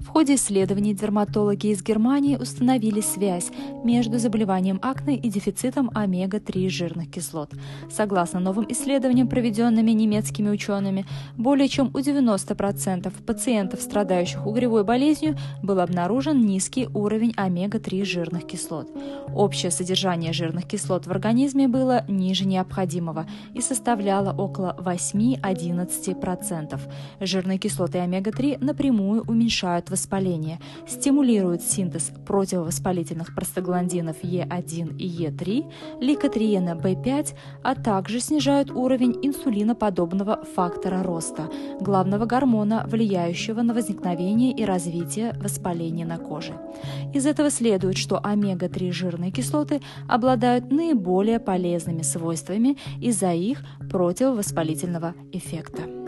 В ходе исследований дерматологи из Германии установили связь между заболеванием акне и дефицитом омега-3 жирных кислот. Согласно новым исследованиям, проведенными немецкими учеными, более чем у 90% пациентов, страдающих угревой болезнью, был обнаружен низкий уровень омега-3 жирных кислот. Общее содержание жирных кислот в организме было ниже необходимого и составляло около 8–11%. Жирные кислоты омега-3 напрямую уменьшают воспаление, стимулируют синтез противовоспалительных простагландинов Е1 и Е3, лейкотриена В5, а также снижают уровень инсулиноподобного фактора роста, главного гормона, влияющего на возникновение и развитие воспаления на коже. Из этого следует, что омега-3 жирные кислоты обладают наиболее полезными свойствами из-за их противовоспалительного эффекта.